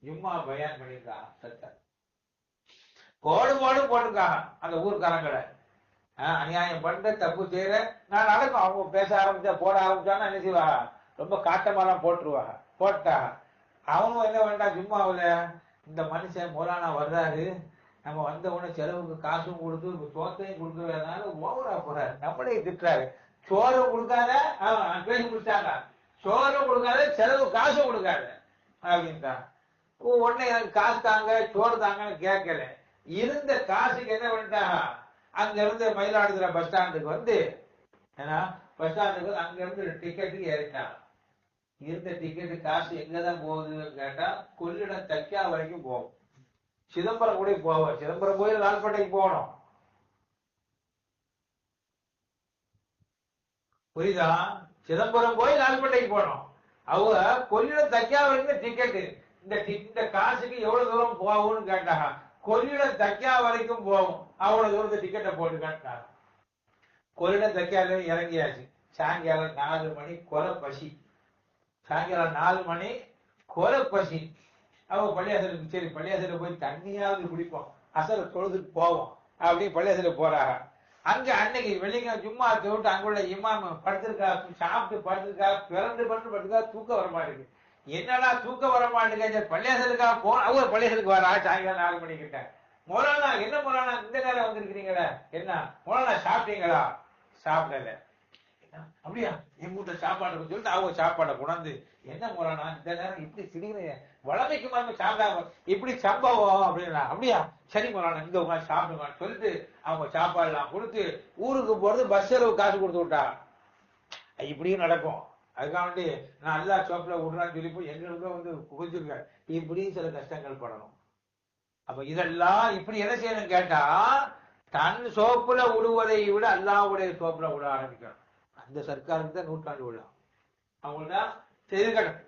ஜும்மா பயான் பண்ணியிருக்காங்க சர்க்கார். கோடு போட்டிருக்காங்க அந்த ஊருக்காரங்களை. அநியாயம் பண்ற, தப்பு செய்யற நான் நடக்கும். அவங்க பேச ஆரம்பிச்சா, போட ஆரம்பிச்சான்னா என்ன செய்வாங்க? ரொம்ப காட்டமாலாம் போட்டுருவாங்க. போட்டாங்க. அவனும் என்ன வேண்டாம், ஜும்மாவில் இந்த மனுஷன் மௌலானா வர்றாரு, நம்ம வந்த உடனே செலவுக்கு காசும் கொடுத்து சோத்தையும் கொடுக்கறதுனால ஓவரா போறாரு, நம்மளே திட்டுறாரு. சோறும் கொடுக்காத, பேசி முடிச்சாங்க, சோறும் கொடுக்காத, செலவு காசும் கொடுக்காத அப்படின்ட்டாங்க. உடனே எனக்கு காசு தாங்க, சோறு தாங்கன்னு கேட்கல. இருந்த காசுக்கு என்ன பண்ணிட்டாங்க, அங்க இருந்து மயிலாடுதுறை பஸ் ஸ்டாண்டுக்கு வந்து, ஏன்னா பஸ் ஸ்டாண்டுக்கு அங்க இருந்து டிக்கெட்டுக்கு ஏறிட்டாங்க. இருந்த டிக்கெட்டு காசு எங்கதான் போகுதுன்னு கேட்டா, கொள்ளிடம் தைக்கா வரைக்கும் போகும். சிதம்பரம் கூட போவோம். சிதம்பரம் போய் லால்பேட்டைக்கு போகணும். புரியுதா? சிதம்பரம் போய் லால்பேட்டைக்கு போகணும். அவங்க கொள்ளிடம் தைக்கா வரைக்கும் டிக்கெட்டு. இந்த காசுக்கு எவ்வளவு தூரம் போகும்னு கேட்டாங்க. கொள்ளிடம் தைக்கா வரைக்கும் போகும். அவ்வளவு தூரத்தை டிக்கெட்டை போட்டு காட்டினாங்க. கொள்ளிடம் தைக்கால இறங்கியாச்சு. சாயங்காலம் 4 மணி கொலை பசி. சாயங்காலம் 4 மணி கொலை பசி. அவங்க பள்ளியாசலுக்கு, சரி பள்ளியாசல போய் தண்ணியாவது குடிப்போம், அசல தொழுதுக்கு போவோம் அப்படின்னு பள்ளியாசல போறாங்க. அங்க அன்னைக்கு வெள்ளிக்கிழமை ஜும்மா விட்டு அங்குள்ள இமாம் படுத்திருக்கா, சாப்பிட்டு படுத்திருக்கா, பிறந்து படுத்திருக்கா, தூக்கம் வர மாட்டேங்குது. என்னடா தூக்கம் வர மாட்டேங்குது? பள்ளியாசலுக்காக போன அவங்க பள்ளியாசலுக்கு வரா. சாயங்காலம் 4 மணிக்கிட்ட, மௌலானா என்ன மௌலானா இந்த நேரம் வந்திருக்கிறீங்களா? என்ன மௌலானா சாப்பிட்டீங்களா? சாப்பிடல. அப்படியா? என் வீட்டுல சாப்பாடு சொல்லிட்டு அவங்க சாப்பாடை கொண்டாந்து, என்ன மௌலானா இந்த நேரம் இப்படி திடீர்னு வளமைக்கு மாதிரி சாப்பிடாம இப்படி சம்பவம் அப்படின்னா, அப்படியா சரி மௌலானா இந்த உட்காந்து சாப்பிடுவான்னு சொல்லிட்டு அவங்க சாப்பாடு எல்லாம் கொடுத்து ஊருக்கு போறது பஸ் செலவு காசு கொடுத்து விட்டாங்க. இப்படியும் நடக்கும். அதுக்காண்டி நான் எல்லா சோப்புல விடுறான்னு சொல்லி போய் எங்களுக்கு வந்து குதிச்சிருக்கேன். இப்படியும் சில கஷ்டங்கள் படணும். அப்ப இதெல்லாம் இப்படி என்ன செய்யணும் கேட்டா, தன் சோப்புல விடுவதை விட அல்லாஹ்வுடைய சோப்புல விட ஆரம்பிக்கணும். அந்த சர்க்காருக்கு தான் நூற்றாண்டு விழா. அவங்களுக்கு தான் இருக்கட்டும்.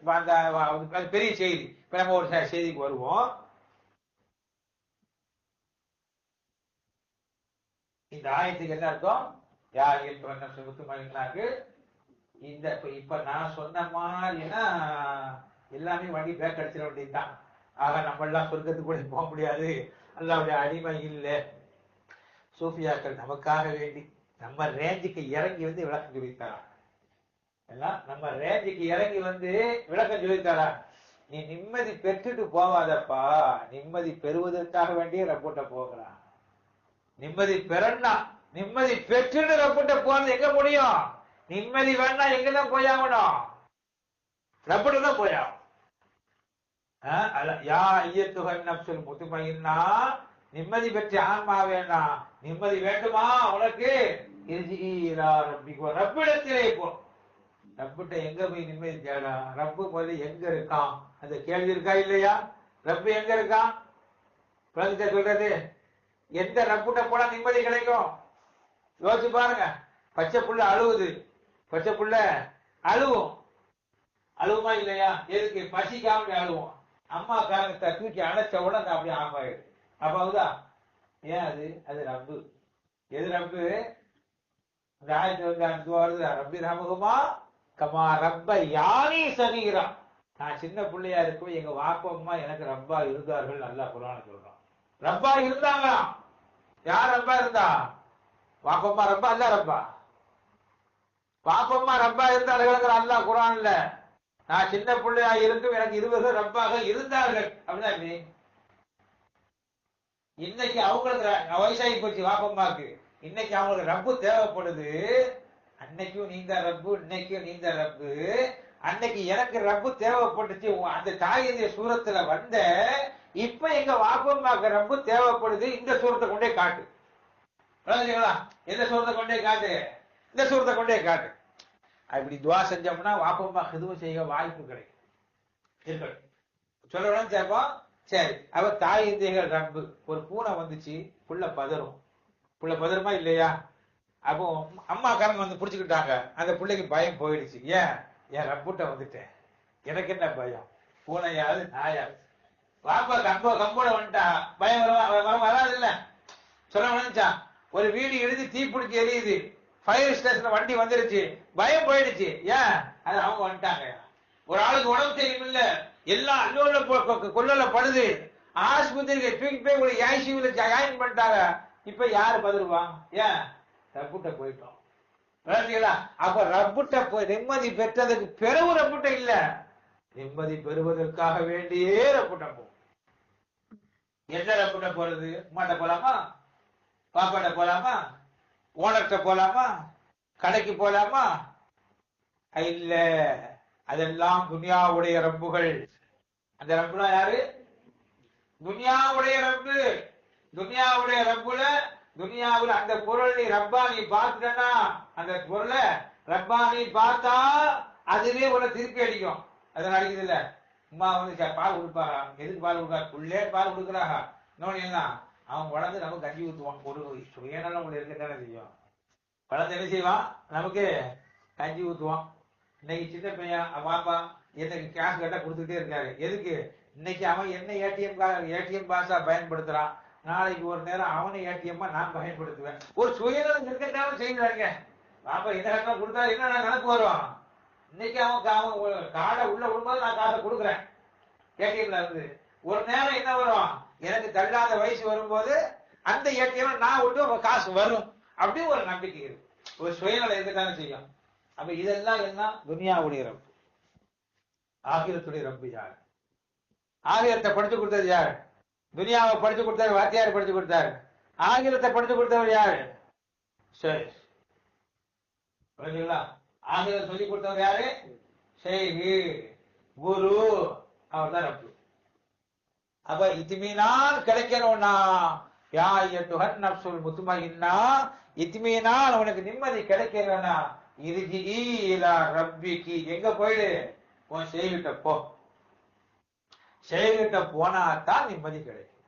அந்த பெரிய செய்தி. இப்ப நம்ம ஒரு செய்திக்கு வருவோம். இந்த ஆயத்துக்கு என்ன அர்த்தம்? யாருக்கு இந்த இப்ப நான் சொன்ன மாதிரினா எல்லாமே வண்டி பேக் அடிச்சிட வேண்டியதுதான். ஆக நம்ம எல்லாம் சொர்க்கத்துக்கு கூட போக முடியாது, அல்லாஹ்வுடைய அடிமை இல்லை. சூஃபியாக்கள் நமக்காக வேண்டி நம்ம ரேஞ்சுக்கு இறங்கி வந்து விளக்கம் சொல்லித்தாரா. எல்லாம் நம்ம ரேஞ்சுக்கு இறங்கி வந்து விளக்கம் சொல்லித்தாரா. நீ நிம்மதி பெற்றுட்டு போவாதப்பா, நிம்மதி பெறுவதற்காக வேண்டிய ரப்போட்ட போகிறான். நிம்மதி பெறனா, நிம்மதி பெற்றுட்டு ரப்போட்ட போறது எங்க முடியும்? நிம்மதி வேணா எங்கதான் போயாகணும்? ரப்போட்ட தான் போயாகும். நிம்மதி பெற்ற ஆன்மா வேண்டாம். நிம்மதி வேண்டுமா உனக்கு? ரப்பிடத்திலே போ. ரப்பிட்ட எங்க போய் நிம்மதி தேடா? ரப்பு முதல்ல எங்க இருக்கான்? அந்த கேள்வி இருக்கா இல்லையா? ரப்பு எங்க இருக்கான்? சொல்றது எந்த ரப்புட்ட போனா நிம்மதி கிடைக்கும்? யோசிச்சு பாருங்க. பச்சை புள்ள அழுவுது. பச்சை புள்ள அழுவும். அழுவுமா இல்லையா? எதுக்கு? பசிக்காம அழுவோம். அம்மா காரணத்தை தூக்கி அணைச்ச உடனே அப்படியே ஆஃப் ஆயிடுது. அப்பாவுதா ஏன்? அது ரப்பு. எது ரப்பு? இந்த ஆயத்து வந்து வருது, ரப்பி ரமகுமா கமா ரப்ப யானி சகீரா. நான் சின்ன பிள்ளையா இருக்கும் எங்க வாப்பா அம்மா எனக்கு ரப்பா இருந்தார்கள். நல்லா குர்ஆன்ல சொல்றான். ரப்பா இருந்தாங்களாம். யார் ரப்பா இருந்தா? வாப்பம்மா ரப்பா, அல்ல ரப்பா. வாப்பம்மா ரப்பா இருந்தார்கள் அல்லாஹ் குர்ஆன்ல. நான் சின்ன பிள்ளையா இருக்கும் எனக்கு இருவர்கள் ரப்பாக இருந்தார்கள் அப்படின்னா இன்னைக்கு அவங்களுக்கு வயசாகி போச்சு வாப்பம்மாக்கு. இன்னைக்கு அவங்களுக்கு ரப்பு தேவைப்படுது. அன்னைக்கும் நீந்த ரப்பு, இன்னைக்கும் நீந்த ரப்பு. அன்னைக்கு எனக்கு ரப்பு தேவைப்பட்டுச்சு, அந்த தாயினுடைய சூரத்துல வந்த. இப்ப எங்க வாப்பம்மாக்கு ரப்பு தேவைப்படுது. இந்த சூரத்தை கொண்டே காட்டு. எந்த சூரத்தை கொண்டே காட்டு? இந்த சூரத்தை கொண்டே காட்டு. அப்படி துவா செஞ்சோம்னா வாப்பம்மா ஹிதும செய்ய வாய்ப்பு கிடைக்கும். சொல்லணும் கேட்போம். சரி, அவ தாய் இந்தியர்கள் ரப்பு. ஒரு பூனை வந்துச்சு, புள்ள பதறும். புள்ள பதறுமா இல்லையா? அப்போ அம்மா காரங்க வந்து புடிச்சுக்கிட்டாங்க. அந்த பிள்ளைக்கு பயம் போயிடுச்சு. ஏன்? என் ரப்புட்ட வந்துட்டேன், எனக்கு என்ன பயம்? பூனையாவது நாயாது? வாப்பா கம்போட வந்துட்டா பயம் வராது இல்ல? சொல்ல நினைச்சா ஒரு வீடு எழுதி தீப்பிடிச்சு எரியுது, ஃபயர் ஸ்டேஷன் வண்டி வந்துருச்சு, பயம் போயிடுச்சு. ஏன்? அது அவங்க வந்துட்டாங்க. ஒரு ஆளுக்கு உடம்பு சரியும் இல்ல, எல்லாம் அல்லோல கொள்ளல படுது, ஆஸ்பத்திரிக்கு தூக்கி போய் ஒரு ஐசியூல ஜாயின் பண்ணிட்டாங்க. இப்ப யாரு பதறுவா? ஏன்? ரப்புட்ட போயிட்டோம். அப்ப ரப்புட்ட போய் நிம்மதி பெற்றதுக்கு பிறகு ரப்புட்ட இல்ல, நிம்மதி பெறுவதற்காக வேண்டியே ரப்புட்ட போ. என்ன ரப்புட்ட போறது? அம்மாட்ட போலாமா? பாப்பாட்ட போலாமா? ஓனர்கிட்ட போலாமா? கடைக்கு போலாமா? இல்ல, அதெல்லாம் துனியாவுடைய ரப்புகள். அந்த ரப்புனா யாரு? துனியாவுடைய ரப்பு. துனியாவுடைய ரப்புல, துனியாவுல அந்த பொருள் நீ ரப்பா நீ பார்த்துட்டா, அந்த பொருளை ரப்பா நீ பார்த்தா அதுவே உன்னை திருப்பி அடிக்கும். அதனால அடிக்குது இல்ல? அம்மா வந்து பால் கொடுப்பாங்க. எதுக்கு பால் கொடுக்கா? புள்ளே பால் கொடுக்குறாங்க. இன்னொன்னு அவன் வளர்ந்து நமக்கு கஞ்சி ஊத்துவான். ஒரு சுயநலம் உள்ள இருக்கத்தானே செய்யும். வளர்ந்து என்ன செய்வான்? நமக்கு கஞ்சி ஊத்துவான். இன்னைக்கு சின்ன பையன் பாப்பா எனக்கு கேஷ் கட்டா கொடுத்துட்டே இருக்காரு. எதுக்கு? இன்னைக்கு அவன் என்ன ஏடிஎம் பாஸா பயன்படுத்துறான், நாளைக்கு ஒரு நேரம் அவனை ஏடிஎம் நான் பயன்படுத்துவேன். ஒரு சுயநலம் இருக்கத்தாலும் செய்யறாங்க. பாப்பா என்ன கட்டா கொடுத்தா என்ன கணக்கு வரும்? இன்னைக்கு அவன் காடை உள்ள விடும்போது நான் காசை கொடுக்குறேன் ஏடிஎம்ல இருந்து. ஒரு நேரம் என்ன வரும்? எனக்கு தள்ளாத வயசு வரும்போது அந்த ஏடிஎம் நான் விட்டு காசு வரும். அப்படின்னு ஒரு நம்பிக்கை இருக்கு. ஒரு சுயநலம் இருக்கத்தானே செய்யும். அப்ப இதெல்லாம் என்ன? துனியாவுடைய ரப்பு. ஆகிரத்துடைய ரப்பு யார்? ஆகிரத்தை படிச்சு கொடுத்தது யார்? துனியாவை படிச்சு கொடுத்தாரு வாத்தியார், படிச்சு கொடுத்தாரு. ஆகிரத்தை படிச்சு கொடுத்தவர் யாரு? சரி, ஆகிரத்தை சொல்லி கொடுத்தவர் யாரு? ஷேகு, குரு, அவர் தான் ரப்பு. அப்ப இத்திமீனான் கிடைக்கணும்னா யா அய்யுஹன் நஃப்ஸுல் முத்மஇன்னா, இத்திமீனான் உனக்கு நிம்மதி கிடைக்கணும்னா இர்ஜி இலா ரப்பிகி, எங்க போயிடு? உன் ஷேகிட்ட போ. ஷேகிட்ட போனா தான் நிம்மதி கிடைக்கும்.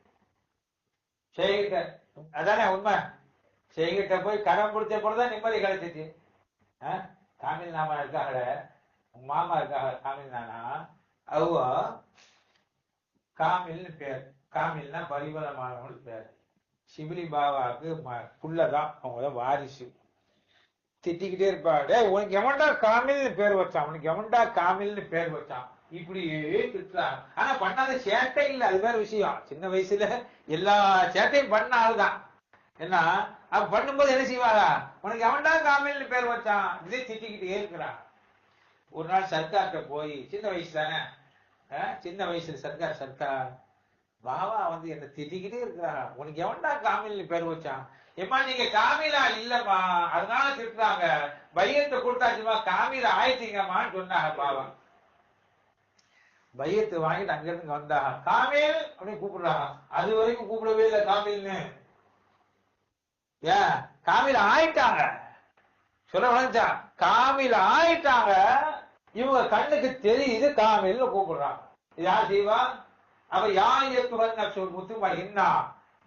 ஷேகிட்ட அதானே உண்மை. ஷேகிட்ட போய் கடன் பிடிச்ச பொழுதுதான் நிம்மதி கிடைச்சிச்சு. காமில் நாமா இருக்காங்கள, மாமா இருக்காங்க காமில் நானா, அவங்க காமில்னு பேர். காமில்னா பரிபலமானவங்க பேர். சிபிலி பாபாவுக்கு புள்ளதான், அவங்கதான் வாரிசு. திட்டிக்கிட்டே இருப்பாரு, உனக்கு எவன்டா காமில்னு பேர் வச்சான், உனக்கு எவன்டா காமில்னு பேர் வச்சான், இப்படியே திட்டுறாங்க. ஆனா பண்ணாத சேட்டை இல்லை, அது வேற விஷயம். சின்ன வயசுல எல்லா சேட்டையும் பண்ண ஆளுதான். என்ன அவ பண்ணும்போது என்ன செய்வாங்க? உனக்கு எவன்டா காமில்னு பேர் வச்சான், இதே திட்டிக்கிட்டே இருக்கிறான். ஒரு நாள் சர்க்கார்கிட்ட போய், சின்ன வயசு தானே, சின்ன வயசுல சர்க்கார் பாபா வந்து என்ன திட்டிக்கிட்டே இருக்கிறாங்க, உனக்கு எவன்டா காமில்னு பேர் வச்சான். ஏமா நீங்க காமிலா இல்லம்மா, அதனால திட்டுறாங்க, பையத்தை கொடுத்தாச்சுமா காமிலா ஆயிட்டீங்கம்மான்னு சொன்னாங்க பாபா. பையத்தை வாங்கிட்டு அங்க இருந்து வந்தாங்க, காமில் அப்படின்னு கூப்பிடுறாங்க. அது வரைக்கும் கூப்பிடவே இல்லை காமில்னு. ஏன்? காமில் ஆயிட்டாங்க. சொல்ல வளர்ச்சா காமில் ஆயிட்டாங்க. இவங்க கண்ணுக்கு தெரியுது காமில்னு கூப்பிடுறாங்க. யார் செய்வா? அவ யாயத்துவன் முத்துமா என்ன?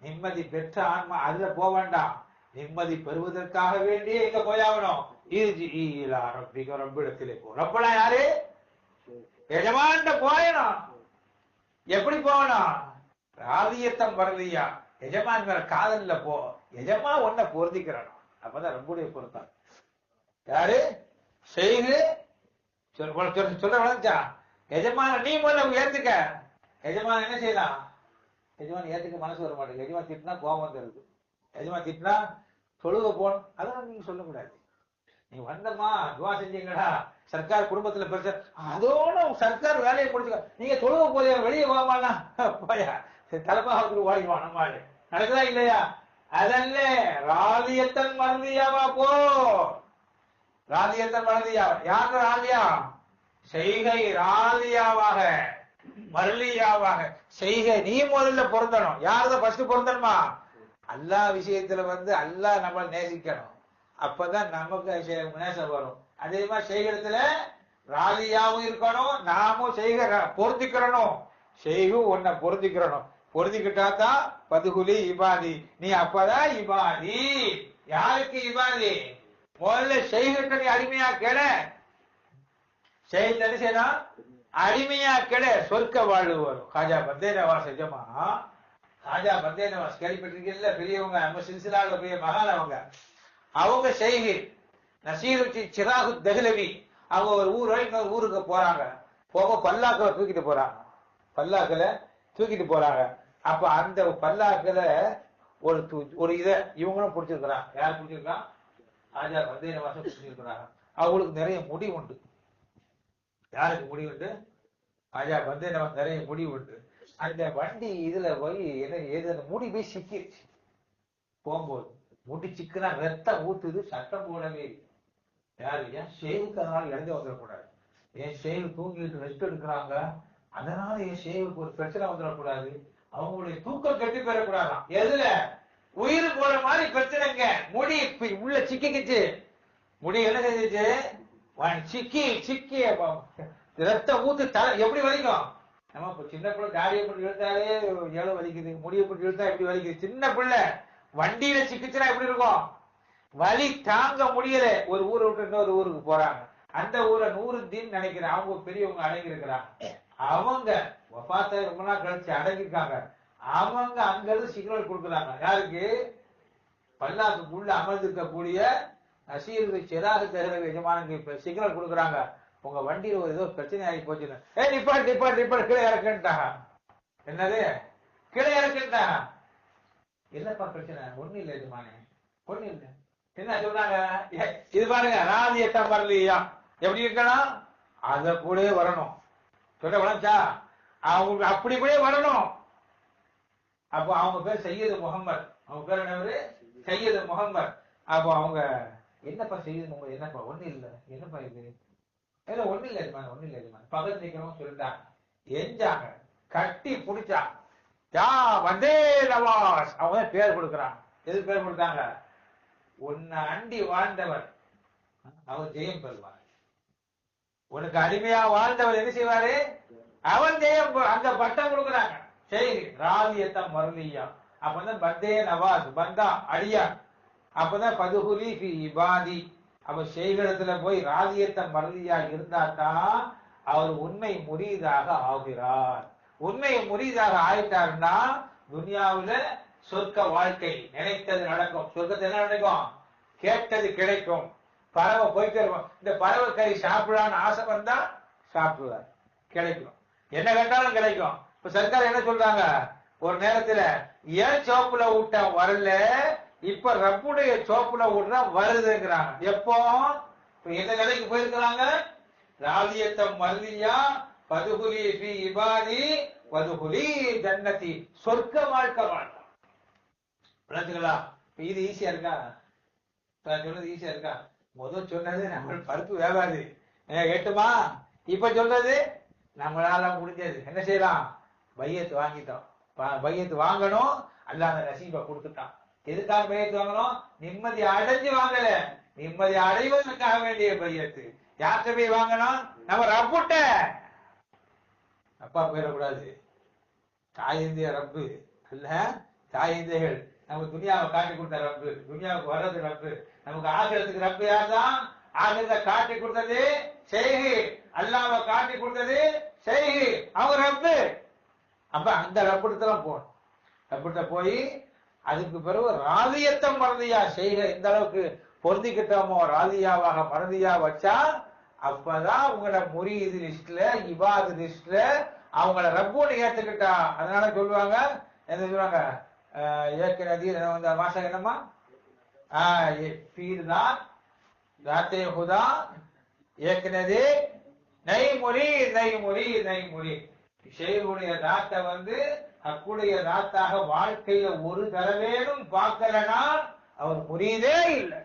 நிம்மதி பெற்ற ஆன்மா அதுல போக வேண்டாம். நிம்மதி பெறுவதற்காக வேண்டியே எங்க போயாகணும்? ரப்பிடத்திலே போ. ரப்பனா யாரு? எஜமான்ட போயணும். எப்படி போகணும்? ராதியத்தம் வரலையா, எஜமான் மேல காதல்ல போ. எஜமா ஒன்ன பொருந்திக்கிறான், அப்பதான் ரப்புடைய பொருத்தான். யாரு? செய்து சொல்ல வளர்ச்சா எஜமான நீ முதல்ல உயர்த்துக்க. எஜமான என்ன செய்யலாம்? எஜமான் ஏத்துக்க மனசு வர மாட்டேங்குது. எஜமான் திட்டினா கோபம் வந்துருது. எஜமான் திட்டினா தொழுக போகணும், அதெல்லாம் நீங்க சொல்லக்கூடாது. நீ வந்தமா துவா செஞ்சீங்களா, சர்க்கார் குடும்பத்துல பிரச்சனை, அதோட சர்க்கார் வேலையை முடிச்சுக்க, நீங்க தொழுக போறியா, வெளியே போகமானா போயா தலைப்பாக ஓடிவான். நம்மாடு நடக்குதா இல்லையா? அதல்ல ராலியத்தன் மறந்தியாவா போ, ராலியத்தன் மறந்தியா. யாரு ராலியா? செய்கை ராலியாவாக மரலியாவாக செய்கை நீ முதல்ல பொருந்தணும். யாரதான் ஃபர்ஸ்ட் பொருந்தணுமா? அல்லாஹ் விஷயத்துல அல்லாஹ் நம்மள நேசிக்கணும், அப்பதான் நமக்கு நேசம் வரும். அதே மாதிரி செய்கிறதுல ராலியாவும் இருக்கணும், நாமும் பொருந்திக்கிறணும், செய்கும் ஒன்ன பொருந்திக்கிறணும். பொருந்திக்கிட்டா தான் பதுகுலி இபாதி, நீ அப்பதான் இபாதி. யாருக்கு இபாதி? முதல்ல செய்கிட்ட நீ அடிமையா கெட, செய்ய செய்யணும் அடிமையா கெட, சொர்க்க வாழ்வு வரும். காஜா பந்தே நவாஸ் எஜமா, காஜா பந்தே நவாஸ் கேள்விப்பட்டிருக்கீங்கல்ல, பெரியவங்க நம்ம சில்சிலால பெரிய மகான் அவங்க செய்கை நசீருச்சி சிராகு தஹ்லவி, அவங்க ஒரு இன்னொரு ஊருக்கு போறாங்க. போக பல்லாக்களை தூக்கிட்டு போறாங்க, பல்லாக்களை தூக்கிட்டு போறாங்க. அப்ப அந்த பல்லாக்களை ஒரு இதை இவங்களும் பிடிச்சிருக்கிறாங்க. யார் பிடிச்சிருக்கான்? ராஜா பந்தே நவாஸ் பிடிச்சிருக்கிறாங்க. அவங்களுக்கு நிறைய முடி உண்டு. யாருக்கு முடி உண்டு? ராஜா பந்தே நவாஸ் நிறைய முடி உண்டு. அந்த வண்டி இதுல போய் என்ன முடி போய் சிக்கிருச்சு. போகும்போது முடி சிக்கனா ரத்தம் ஊத்துது, சட்டம் போடவே. யாரு? ஏன் ஷேவுக்கு அதனால இழந்து வந்துடக்கூடாது, என் ஷேவு தூங்கிட்டு ரெஸ்ட் எடுக்கிறாங்க, அதனால என் ஷேவுக்கு ஒரு பிரச்சனை வந்துடக்கூடாது, அவங்களுடைய தூக்கம் கெட்டு போயிடக்கூடாதான். எதுல? உயிர் போற மாதிரி பிரச்சனைங்க. முடி உள்ள சிக்கிக்குச்சு. முடி என்ன செஞ்சிச்சு? சிக்கி சிக்கி ரத்தம் ஊத்து எப்படி வலிக்கும்? நம்ம இப்ப சின்ன பிள்ளை தாடியை போட்டு இழுத்தாலே எவ்வளவு வலிக்குது, முடியை போட்டு இழுத்தா எப்படி வலிக்குது? சின்ன பிள்ளை வண்டியில சிக்கிச்சுன்னா எப்படி இருக்கும்? வலி தாங்க முடியல. ஒரு ஊரை விட்டு இன்னொரு ஊருக்கு போறாங்க. அந்த ஊரை நூறுதீன் நினைக்கிறேன், அவங்க பெரியவங்க அடங்கி இருக்கிறாங்க. அவங்க வஃபாத்தை ரொம்ப நாள் கழிச்சு அடங்கிருக்காங்க. அவங்க அங்க இருந்து சிக்னல் கொடுக்குறாங்க. யாருக்கு? பல்லாக்கு உள்ள அமர்ந்திருக்கக்கூடிய நசீருக்கு சிராகு தஹ்லவி எஜமானுக்கு சிக்னல் கொடுக்குறாங்க. உங்க வண்டியில ஒரு ஏதோ பிரச்சனை ஆகி போச்சுன்னு. நிப்பாட்டு நிப்பாட்டு நிப்பாட்டு, கீழே இறக்குன்ட்டாங்க. என்னது? கீழே இறக்குன்ட்டாங்க. என்னப்பா பிரச்சனை? ஒண்ணு இல்ல எஜமானே, ஒண்ணு இல்ல. என்ன சொல்றாங்க? இது பாருங்க, ராதியத்தம் வரலையா எப்படி இருக்கணும், அத கூட வரணும். சொல்ல வளர்ச்சா அவங்களுக்கு அப்படி கூட வரணும். அப்போ அவங்க பேர் சையது முகமது. அவங்க பேர் என்ன? சையது முகமது. அப்போ அவங்க என்னப்பா சையது முகமது, என்னப்பா? ஒண்ணு இல்ல. என்னப்பா இது? இல்ல ஒண்ணு இல்ல எஜமான், ஒண்ணு இல்ல எஜமான். பக்கத்து நிக்கணும் சொல்லிட்டாங்க. எஞ்சாங்க, கட்டி பிடிச்சாங்க. யா வந்தே நவாஸ், அவங்க பேர் கொடுக்குறாங்க. எது பேர் கொடுத்தாங்க? உன்னை அண்டி வாழ்ந்தவர் அவர் ஜெயம் பெறுவார். உனக்கு அடிமையா வாழ்ந்தவர் என்ன செய்வாரு? அவன் ஜெயம். அந்த பட்டம் கொடுக்குறாங்க. சரி, ராலியத்தம் மருளியா. அப்பதான் பந்தே நவாஸ், பந்தா அடியா. அப்பதான் பதுகுலி ஃபி இபாதி. அப்ப செய்கிடத்துல போய் ராலியத்தம் மருளியா இருந்தா தான் அவர் உண்மை முரீதாக ஆகிறார். உண்மை முரீதாக ஆயிட்டாருன்னா துனியாவுல சொர்க்க வாழ்க்கை, நினைத்தது நடக்கும். சொர்க்கத்தை என்ன நடக்கும்? கேட்டது கிடைக்கும். பறவை போயிட்டு இருக்கும். இந்த பறவை கறி சாப்பிடலான்னு ஆசை வந்தா சாப்பிடுவார், கிடைக்கும். என்ன கேட்டாலும் கிடைக்கும். இப்ப சர்க்கார் என்ன சொல்றாங்க? ஒரு நேரத்துல ஏன் சோப்புல விட்ட வரல, இப்ப ரப்புடைய சோப்புல விடுறா வருதுங்கிறாங்க. எப்போ? எந்த நிலைக்கு போயிருக்கிறாங்க? ராலியத்தம் மர்லியா பதுகுலி ஃபி இபாதி வதுகுலி ஜன்னதி, சொர்க்க வாழ்க்கை வாழ்க்கை. விளங்குங்களா? இது ஈஸியா இருக்கா? சொன்னது ஈஸியா இருக்கா? முதல் சொன்னது நம்ம பருப்பு வேகாது கேட்டுமா. இப்ப சொல்றது நம்மளால முடிஞ்சது. என்ன செய்யலாம்? பையத்து வாங்கிட்டோம். பையத்து வாங்கணும், அல்லாஹ் அந்த நசீபை கொடுத்துட்டான். எதுக்காக பையத்து வாங்கணும்? நிம்மதி அடைஞ்சு வாங்கல, நிம்மதி அடைவதற்காக வேண்டிய பையத்து. யார்கிட்ட போய் வாங்கணும்? நம்ம ரப்புட்ட. அப்பா போயிடக்கூடாது. தாய் இந்திய ரப்பு அல்ல, தாய் இந்தியர்கள் நமக்கு துனியாவை காட்டி கொடுத்த ரப்பு, துனியாவுக்கு வர்றது ரப்பு, நமக்கு ஆகிறதுக்கு ரப்பு யார் தான்? ஆகிறத காட்டி கொடுத்தது செய்கி, அல்லாவை காட்டி கொடுத்தது செய்கி, அவங்க ரப்பு. அப்ப அந்த ரப்புடத்தான் போகணும். ரப்புட்ட போய் அதுக்கு பிறகு ராதியத்தம் மறதியா செய்க, இந்த அளவுக்கு பொருந்திக்கிட்டோமோ ராதியாவாக மறதியா வச்சா அப்பதான் உங்களோட முரீது லிஸ்ட்ல, இபாது லிஸ்ட்ல அவங்கள ரப்புன்னு ஏத்துக்கிட்டா. அதனால சொல்லுவாங்க, என்ன சொல்லுவாங்க? ஏற்கனவே வந்த வாசகம் என்னம்மா? பீர்தான் தாத்தே ஹுதா ஏற்கனவே நெய்முறி ஷேகுடைய தாத்தை வந்து அக்குடைய தாத்தாக வாழ்க்கையில ஒரு தடவேனும் பார்க்கலனா அவர் புரியதே இல்லை.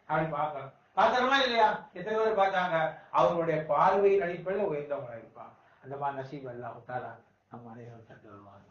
அப்படி பார்க்கணும். பார்த்தாங்களா இல்லையா? எத்தனை பேர் பார்த்தாங்க? அவருடைய பார்வையின் அடிப்படையில் உயர்ந்தவங்களா இருப்பாங்க. அந்த மாதிரி நசீப் அல்லாஹ் தஆலா நம்ம அனைவரும் தந்து வருவாங்க.